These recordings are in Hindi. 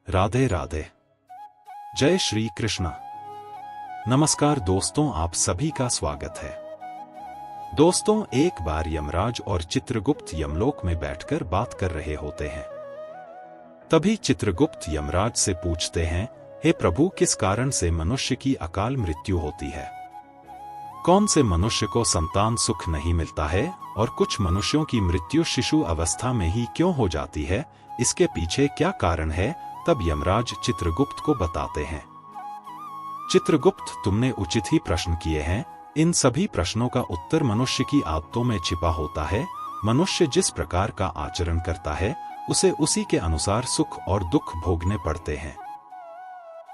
राधे राधे। जय श्री कृष्ण। नमस्कार दोस्तों, आप सभी का स्वागत है। दोस्तों, एक बार यमराज और चित्रगुप्त यमलोक में बैठकर बात कर रहे होते हैं। तभी चित्रगुप्त यमराज से पूछते हैं, हे प्रभु, किस कारण से मनुष्य की अकाल मृत्यु होती है? कौन से मनुष्य को संतान सुख नहीं मिलता है और कुछ मनुष्यों की मृत्यु शिशु अवस्था में ही क्यों हो जाती है? इसके पीछे क्या कारण है? तब यमराज चित्रगुप्त को बताते हैं, चित्रगुप्त, तुमने उचित ही प्रश्न किए हैं। इन सभी प्रश्नों का उत्तर मनुष्य की आदतों में छिपा होता है। मनुष्य जिस प्रकार का आचरण करता है, उसे उसी के अनुसार सुख और दुख भोगने पड़ते हैं।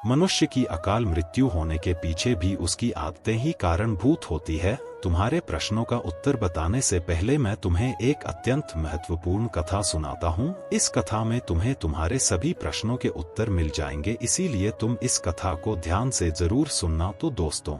मनुष्य की अकाल मृत्यु होने के पीछे भी उसकी आदतें ही कारणभूत होती है। तुम्हारे प्रश्नों का उत्तर बताने से पहले मैं तुम्हें एक अत्यंत महत्वपूर्ण कथा सुनाता हूँ। इस कथा में तुम्हें तुम्हारे सभी प्रश्नों के उत्तर मिल जाएंगे, इसीलिए तुम इस कथा को ध्यान से जरूर सुनना। तो दोस्तों,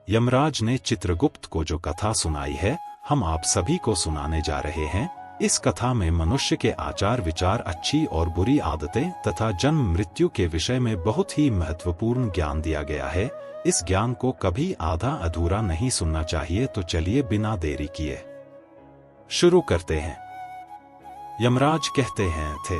यमराज ने चित्रगुप्त को जो कथा सुनाई है, हम आप सभी को सुनाने जा रहे हैं। इस कथा में मनुष्य के आचार विचार, अच्छी और बुरी आदतें तथा जन्म मृत्यु के विषय में बहुत ही महत्वपूर्ण ज्ञान दिया गया है। इस ज्ञान को कभी आधा अधूरा नहीं सुनना चाहिए। तो चलिए बिना देरी किए शुरू करते हैं। यमराज कहते हैं, थे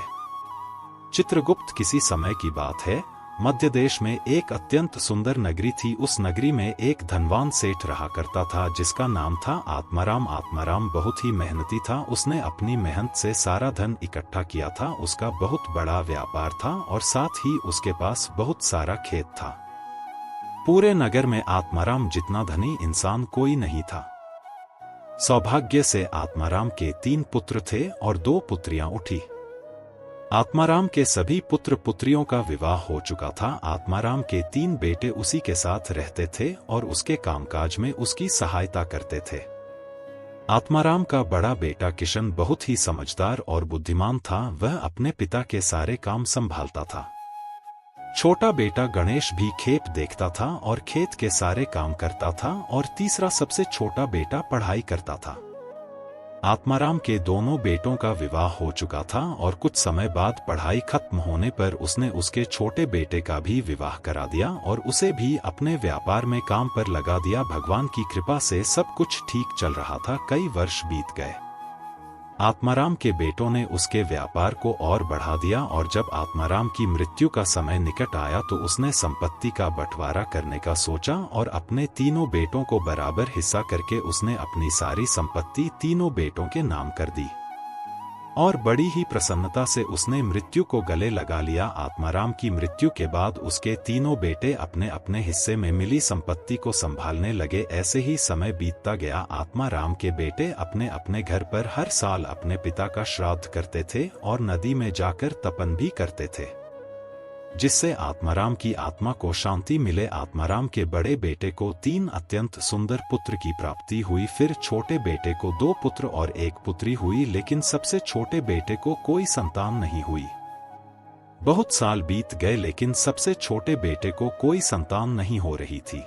चित्रगुप्त, किसी समय की बात है, मध्य देश में एक अत्यंत सुंदर नगरी थी। उस नगरी में एक धनवान सेठ रहा करता था, जिसका नाम था आत्माराम। आत्माराम बहुत ही मेहनती था। उसने अपनी मेहनत से सारा धन इकट्ठा किया था। उसका बहुत बड़ा व्यापार था और साथ ही उसके पास बहुत सारा खेत था। पूरे नगर में आत्माराम जितना धनी इंसान कोई नहीं था। सौभाग्य से आत्माराम के 3 पुत्र थे और 2 पुत्रियां उठी। आत्माराम के सभी पुत्र पुत्रियों का विवाह हो चुका था। आत्माराम के 3 बेटे उसी के साथ रहते थे और उसके कामकाज में उसकी सहायता करते थे। आत्माराम का बड़ा बेटा किशन बहुत ही समझदार और बुद्धिमान था। वह अपने पिता के सारे काम संभालता था। छोटा बेटा गणेश भी खेत देखता था और खेत के सारे काम करता था। और तीसरा सबसे छोटा बेटा पढ़ाई करता था। आत्माराम के दोनों बेटों का विवाह हो चुका था और कुछ समय बाद पढ़ाई खत्म होने पर उसने उसके छोटे बेटे का भी विवाह करा दिया और उसे भी अपने व्यापार में काम पर लगा दिया। भगवान की कृपा से सब कुछ ठीक चल रहा था। कई वर्ष बीत गए। आत्माराम के बेटों ने उसके व्यापार को और बढ़ा दिया और जब आत्माराम की मृत्यु का समय निकट आया तो उसने संपत्ति का बंटवारा करने का सोचा और अपने तीनों बेटों को बराबर हिस्सा करके उसने अपनी सारी संपत्ति तीनों बेटों के नाम कर दी और बड़ी ही प्रसन्नता से उसने मृत्यु को गले लगा लिया। आत्माराम की मृत्यु के बाद उसके तीनों बेटे अपने अपने हिस्से में मिली संपत्ति को संभालने लगे। ऐसे ही समय बीतता गया। आत्माराम के बेटे अपने अपने घर पर हर साल अपने पिता का श्राद्ध करते थे और नदी में जाकर तपन भी करते थे, जिससे आत्माराम की आत्मा को शांति मिले। आत्माराम के बड़े बेटे को 3 अत्यंत सुंदर पुत्र की प्राप्ति हुई। फिर छोटे बेटे को 2 पुत्र और 1 पुत्री हुई, लेकिन सबसे छोटे बेटे को कोई संतान नहीं हुई। बहुत साल बीत गए, लेकिन सबसे छोटे बेटे को कोई संतान नहीं हो रही थी।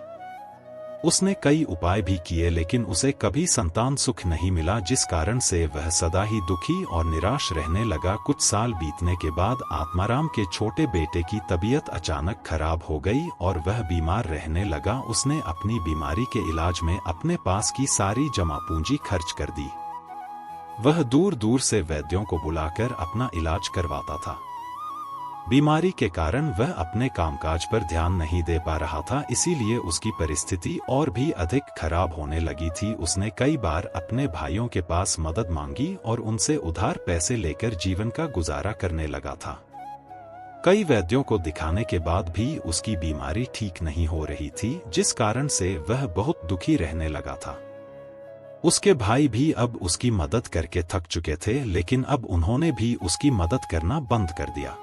उसने कई उपाय भी किए, लेकिन उसे कभी संतान सुख नहीं मिला, जिस कारण से वह सदा ही दुखी और निराश रहने लगा। कुछ साल बीतने के बाद आत्माराम के छोटे बेटे की तबीयत अचानक खराब हो गई और वह बीमार रहने लगा। उसने अपनी बीमारी के इलाज में अपने पास की सारी जमा पूंजी खर्च कर दी। वह दूर दूर से वैद्यों को बुलाकर अपना इलाज करवाता था। बीमारी के कारण वह अपने कामकाज पर ध्यान नहीं दे पा रहा था, इसीलिए उसकी परिस्थिति और भी अधिक खराब होने लगी थी। उसने कई बार अपने भाइयों के पास मदद मांगी और उनसे उधार पैसे लेकर जीवन का गुजारा करने लगा था। कई वैद्यों को दिखाने के बाद भी उसकी बीमारी ठीक नहीं हो रही थी, जिस कारण से वह बहुत दुखी रहने लगा था। उसके भाई भी अब उसकी मदद करके थक चुके थे, लेकिन अब उन्होंने भी उसकी मदद करना बंद कर दिया,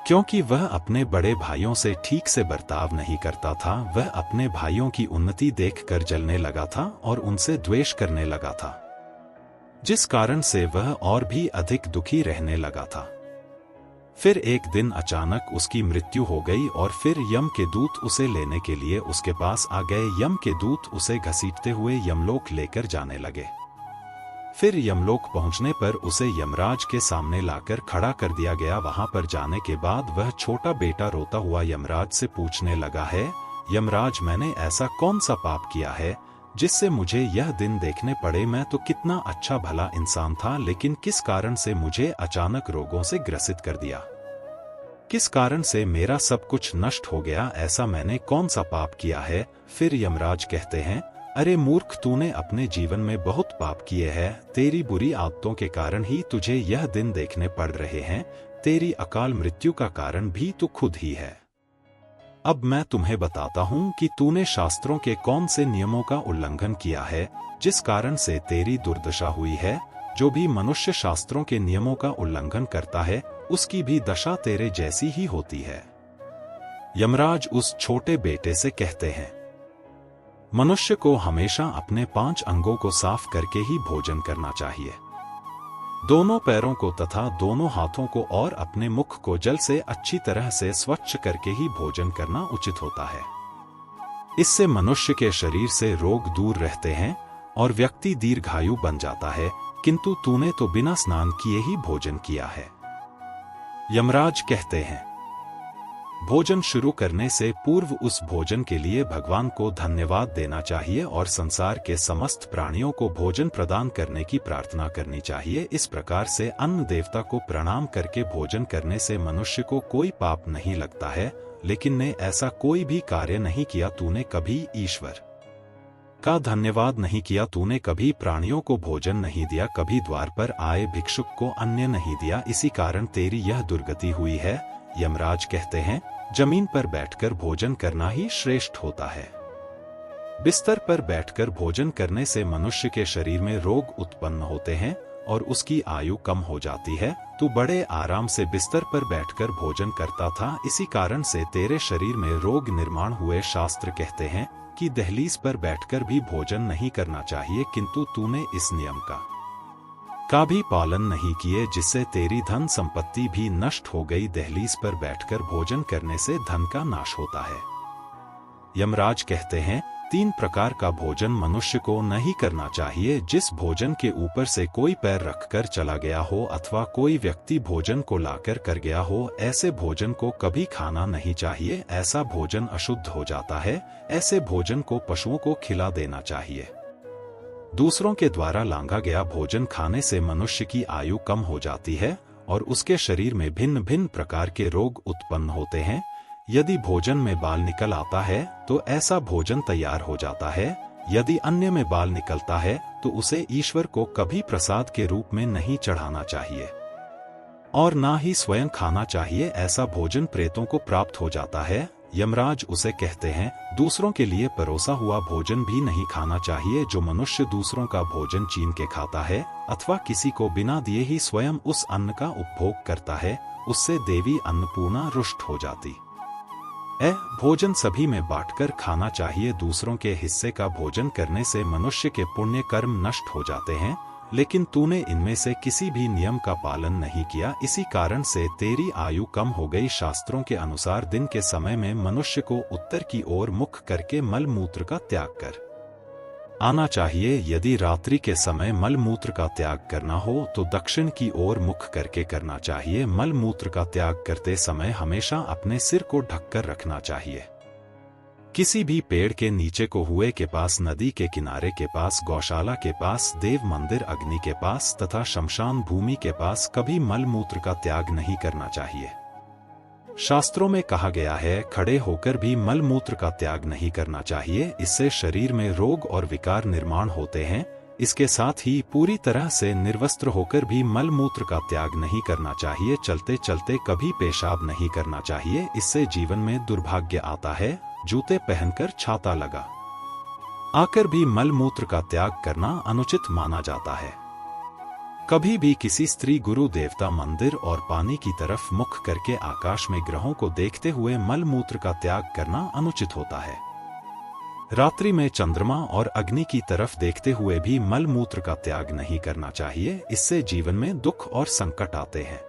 क्योंकि वह अपने बड़े भाइयों से ठीक से बर्ताव नहीं करता था। वह अपने भाइयों की उन्नति देखकर जलने लगा था और उनसे द्वेष करने लगा था, जिस कारण से वह और भी अधिक दुखी रहने लगा था। फिर एक दिन अचानक उसकी मृत्यु हो गई और फिर यम के दूत उसे लेने के लिए उसके पास आ गए। यम के दूत उसे घसीटते हुए यमलोक लेकर जाने लगे। फिर यमलोक पहुंचने पर उसे यमराज के सामने लाकर खड़ा कर दिया गया। वहां पर जाने के बाद वह छोटा बेटा रोता हुआ यमराज से पूछने लगा है, यमराज मैंने ऐसा कौन सा पाप किया है जिससे मुझे यह दिन देखने पड़े। मैं तो कितना अच्छा भला इंसान था, लेकिन किस कारण से मुझे अचानक रोगों से ग्रसित कर दिया? किस कारण से मेरा सब कुछ नष्ट हो गया? ऐसा मैंने कौन सा पाप किया है? फिर यमराज कहते हैं, अरे मूर्ख, तूने अपने जीवन में बहुत पाप किए हैं। तेरी बुरी आदतों के कारण ही तुझे यह दिन देखने पड़ रहे हैं। तेरी अकाल मृत्यु का कारण भी तू खुद ही है। अब मैं तुम्हें बताता हूँ कि तूने शास्त्रों के कौन से नियमों का उल्लंघन किया है जिस कारण से तेरी दुर्दशा हुई है। जो भी मनुष्य शास्त्रों के नियमों का उल्लंघन करता है उसकी भी दशा तेरे जैसी ही होती है। यमराज उस छोटे बेटे से कहते हैं, मनुष्य को हमेशा अपने 5 अंगों को साफ करके ही भोजन करना चाहिए। दोनों पैरों को तथा दोनों हाथों को और अपने मुख को जल से अच्छी तरह से स्वच्छ करके ही भोजन करना उचित होता है। इससे मनुष्य के शरीर से रोग दूर रहते हैं और व्यक्ति दीर्घायु बन जाता है। किंतु तूने तो बिना स्नान किए ही भोजन किया है। यमराज कहते हैं, भोजन शुरू करने से पूर्व उस भोजन के लिए भगवान को धन्यवाद देना चाहिए और संसार के समस्त प्राणियों को भोजन प्रदान करने की प्रार्थना करनी चाहिए। इस प्रकार से अन्न देवता को प्रणाम करके भोजन करने से मनुष्य को कोई पाप नहीं लगता है। लेकिन ने ऐसा कोई भी कार्य नहीं किया। तूने कभी ईश्वर का धन्यवाद नहीं किया। तूने कभी प्राणियों को भोजन नहीं दिया, कभी द्वार पर आए भिक्षुक को अन्न नहीं दिया। इसी कारण तेरी यह दुर्गति हुई है। यमराज कहते हैं, जमीन पर बैठकर भोजन करना ही श्रेष्ठ होता है। बिस्तर पर बैठकर भोजन करने से मनुष्य के शरीर में रोग उत्पन्न होते हैं और उसकी आयु कम हो जाती है। तू बड़े आराम से बिस्तर पर बैठकर भोजन करता था, इसी कारण से तेरे शरीर में रोग निर्माण हुए। शास्त्र कहते हैं कि दहलीज पर बैठकर भी भोजन नहीं करना चाहिए, किंतु तूने इस नियम का भी पालन नहीं किए, जिससे तेरी धन संपत्ति भी नष्ट हो गई। दहलीज पर बैठकर भोजन करने से धन का नाश होता है। यमराज कहते हैं, 3 प्रकार का भोजन मनुष्य को नहीं करना चाहिए। जिस भोजन के ऊपर से कोई पैर रखकर चला गया हो अथवा कोई व्यक्ति भोजन को लाकर कर गया हो, ऐसे भोजन को कभी खाना नहीं चाहिए। ऐसा भोजन अशुद्ध हो जाता है। ऐसे भोजन को पशुओं को खिला देना चाहिए। दूसरों के द्वारा लांघा गया भोजन खाने से मनुष्य की आयु कम हो जाती है और उसके शरीर में भिन्न भिन्न प्रकार के रोग उत्पन्न होते हैं। यदि भोजन में बाल निकल आता है तो ऐसा भोजन तैयार हो जाता है। यदि अन्य में बाल निकलता है तो उसे ईश्वर को कभी प्रसाद के रूप में नहीं चढ़ाना चाहिए और ना ही स्वयं खाना चाहिए। ऐसा भोजन प्रेतों को प्राप्त हो जाता है। यमराज उसे कहते हैं, दूसरों के लिए परोसा हुआ भोजन भी नहीं खाना चाहिए। जो मनुष्य दूसरों का भोजन छीन के खाता है अथवा किसी को बिना दिए ही स्वयं उस अन्न का उपभोग करता है, उससे देवी अन्नपूर्णा रुष्ट हो जाती है। भोजन सभी में बांटकर खाना चाहिए। दूसरों के हिस्से का भोजन करने से मनुष्य के पुण्य कर्म नष्ट हो जाते हैं, लेकिन तूने इनमें से किसी भी नियम का पालन नहीं किया। इसी कारण से तेरी आयु कम हो गई। शास्त्रों के अनुसार दिन के समय में मनुष्य को उत्तर की ओर मुख करके मल मूत्र का त्याग कर आना चाहिए। यदि रात्रि के समय मल मूत्र का त्याग करना हो तो दक्षिण की ओर मुख करके करना चाहिए। मल मूत्र का त्याग करते समय हमेशा अपने सिर को ढककर रखना चाहिए। किसी भी पेड़ के नीचे को हुए के पास, नदी के किनारे के पास, गौशाला के पास, देव मंदिर, अग्नि के पास तथा शमशान भूमि के पास कभी मल मूत्र का त्याग नहीं करना चाहिए। शास्त्रों में कहा गया है, खड़े होकर भी मल मूत्र का त्याग नहीं करना चाहिए। इससे शरीर में रोग और विकार निर्माण होते हैं। इसके साथ ही पूरी तरह से निर्वस्त्र होकर भी मल मूत्र का त्याग नहीं करना चाहिए। चलते चलते कभी पेशाब नहीं करना चाहिए, इससे जीवन में दुर्भाग्य आता है। जूते पहनकर छाता लगा आकर भी मल मूत्र का त्याग करना अनुचित माना जाता है। कभी भी किसी स्त्री, गुरु, देवता, मंदिर और पानी की तरफ मुख करके आकाश में ग्रहों को देखते हुए मल मूत्र का त्याग करना अनुचित होता है। रात्रि में चंद्रमा और अग्नि की तरफ देखते हुए भी मल मूत्र का त्याग नहीं करना चाहिए। इससे जीवन में दुख और संकट आते हैं।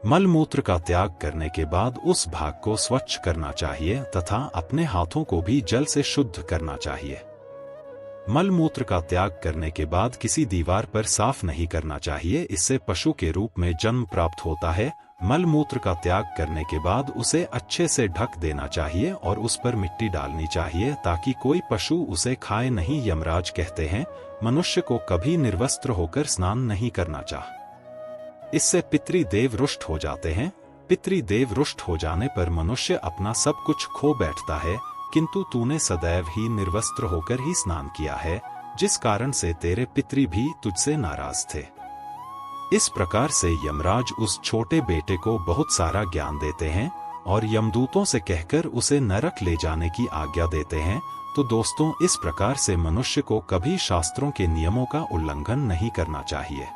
मल मूत्र का त्याग करने के बाद उस भाग को स्वच्छ करना चाहिए तथा अपने हाथों को भी जल से शुद्ध करना चाहिए। मलमूत्र का त्याग करने के बाद किसी दीवार पर साफ नहीं करना चाहिए, इससे पशु के रूप में जन्म प्राप्त होता है। मलमूत्र का त्याग करने के बाद उसे अच्छे से ढक देना चाहिए और उस पर मिट्टी डालनी चाहिए ताकि कोई पशु उसे खाए नहीं। यमराज कहते हैं, मनुष्य को कभी निर्वस्त्र होकर स्नान नहीं करना चाहिए, इससे पितृदेव रुष्ट हो जाते हैं। पितृदेव रुष्ट हो जाने पर मनुष्य अपना सब कुछ खो बैठता है, किंतु तूने सदैव ही निर्वस्त्र होकर ही स्नान किया है, जिस कारण से तेरे पितृ भी तुझसे नाराज थे। इस प्रकार से यमराज उस छोटे बेटे को बहुत सारा ज्ञान देते हैं और यमदूतों से कहकर उसे नरक ले जाने की आज्ञा देते हैं। तो दोस्तों, इस प्रकार से मनुष्य को कभी शास्त्रों के नियमों का उल्लंघन नहीं करना चाहिए।